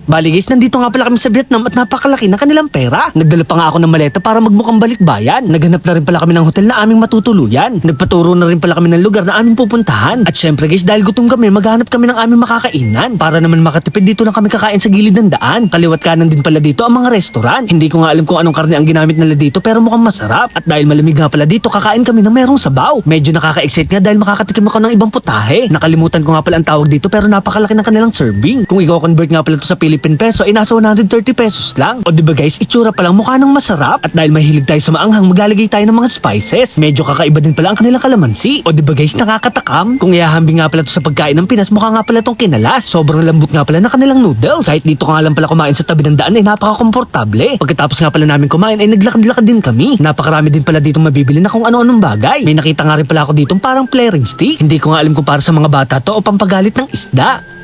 Bali guys, nandito nga pala kami sa Vietnam at napakalaki ng kanilang pera. Nagdala pa nga ako ng maleta para magmukhang balikbayan. Naghanap na rin pala kami ng hotel na aming matutuluyan. Nagpaturo na rin pala kami ng lugar na aming pupuntahan. At syempre guys, dahil gutom kami, maghanap kami ng aming makakainan. Para naman makatipid, dito lang kami kakain sa gilid ng daan. Kaliwat kanan din pala dito ang mga restaurant. Hindi ko nga alam kung anong karne ang ginamit nila dito pero mukhang masarap. At dahil malamig nga pala dito, kakain kami ng merong sabaw. Medyo nakaka-excite nga dahil makakatikim ako ng ibang putahe. Nakalimutan ko nga pala ang tawag dito pero napakalaki ng kanilang serving. Kung i-convert nga pala to sa Philippine peso ay nasa 130 pesos lang. O diba guys, itsura pa lang mukha ng masarap. At dahil mahilig tayo sa maanghang, maglalagay tayo ng mga spices. Medyo kakaiba din pala ang kanilang kalamansi. O diba guys, nakakatakam. Kung ihahambing nga pala to sa pagkain ng Pinas, mukha nga pala tong kinalas. Sobrang lambot nga pala ng kanilang noodles. Kahit dito nga lang pala kumain sa tabi ng daan ay napaka-komportable. Pagkatapos nga pala namin kumain ay naglakad-lakad din kami. Napakarami din pala ditong mabibili na kung ano-anong bagay. May nakita nga rin pala ako ditong parang flaring stick. Hindi ko nga alam kung para sa mga bata to o pampagalit ng isda.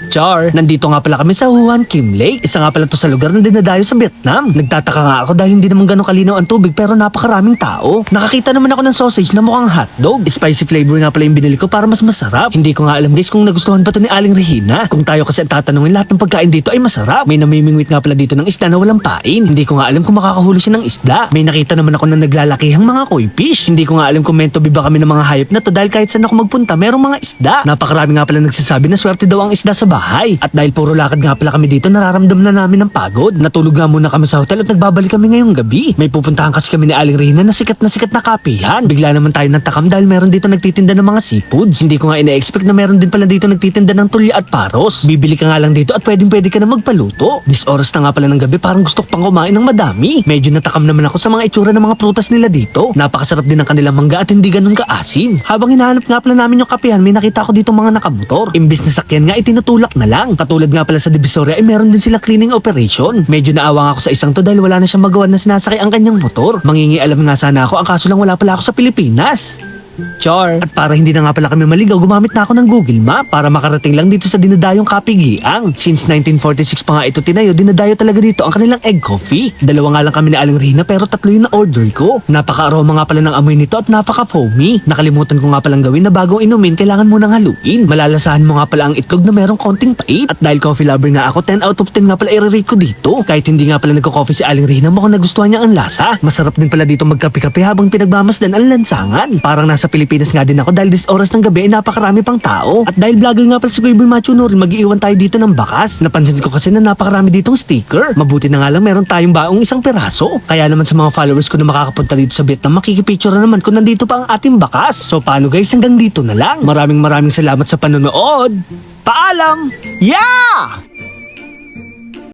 Char, nandito nga pala kami sa Huan Kim Lake. Isa nga pala to sa lugar na dinadayo sa Vietnam. Nagtataka nga ako dahil hindi naman ganun kalinaw ang tubig pero napakaraming tao. Nakakita naman ako ng sausage na mukhang hotdog. Spicy flavor nga pala yung binili ko para mas masarap. Hindi ko nga alam guys kung nagustuhan pa to ni Aling Regina. Kung tayo kasi ang tatanungin, lahat ng pagkain dito ay masarap. May namimingwit nga pala dito ng isda na walang pain. Hindi ko nga alam kung makakahuli siya ng isda. May nakita naman ako na naglalakihang mga koi fish. Hindi ko nga alam kung meant to be ba kami ng mga hayop na to dahil kahit saan ako magpunta merong mga isda. Napakarami nga pala nagsasabi na swerte daw ang isda sa bahay. At dahil puro lakad nga pala kami dito, nararamdaman na namin ng pagod. Natulog nga muna kami sa hotel at nagbabalik kami ngayong gabi. May pupuntahan kasi kami ni Aling Regina na sikat na kapihan. Bigla naman tayo natakam dahil meron dito nagtitinda ng mga seafoods. Hindi ko nga ina-expect na meron din pala dito nagtitinda ng tulya at paros. Bibili ka nga lang dito at pwede ka na magpaluto. This oras na nga pala ng gabi, parang gusto ko pang kumain ng madami. Medyo natakam naman ako sa mga itsura ng mga prutas nila dito. Napakasarap din ng kanilang mangga at hindi ganun kaasim. Habang hinahanap nga pala namin yung kapihan, may nakita ako dito mga nakamotor. Imbis na sakyan nga, itinutulak na lang. Katulad nga pala sa Divisoria ay meron din sila cleaning operation. Medyo naawa nga ako sa isang to dahil wala na siyang magawa na sinasakay ang kanyang motor. Mangingialam nga sana ako, ang kaso lang wala pala ako sa Pilipinas. Char. At para hindi na nga pala kami maligaw, gumamit na ako ng Google Map para makarating lang dito sa dinadayong Kapigiang. Since 1946 pa nga ito tinayo, dinadayo talaga dito ang kanilang egg coffee. Dalawa nga lang kami ni Aling Regina pero tatlo yung na-order ko. Napaka-aroma nga pala ng amoy nito at napaka-foamy. Nakalimutan ko nga palang gawin na bagong inumin, kailangan mo nang haluin. Malalasahan mo nga pala ang itlog na merong konting pait. At dahil coffee lover nga ako, 10 out of 10 nga pala i-rate ko dito. Kahit hindi nga pala nagko-coffee si Aling Regina, mukhang nagustuhan niya ang lasa. Masarap din pala dito magkape-kape habang pinagmamasdan ang lansangan. Parang nasa Pilipinas nga din ako dahil this oras ng gabi ay napakarami pang tao. At dahil vlogger nga pala si Kuya Boy Macho Norin, mag-iiwan tayo dito ng bakas. Napansin ko kasi na napakarami ditong sticker. Mabuti na nga lang meron tayong baong isang peraso. Kaya naman sa mga followers ko na makakapunta dito sa Vietnam, makikipicture na naman kung nandito pa ang ating bakas. So paano guys, hanggang dito na lang. Maraming salamat sa panonood. Paalam! Yeah!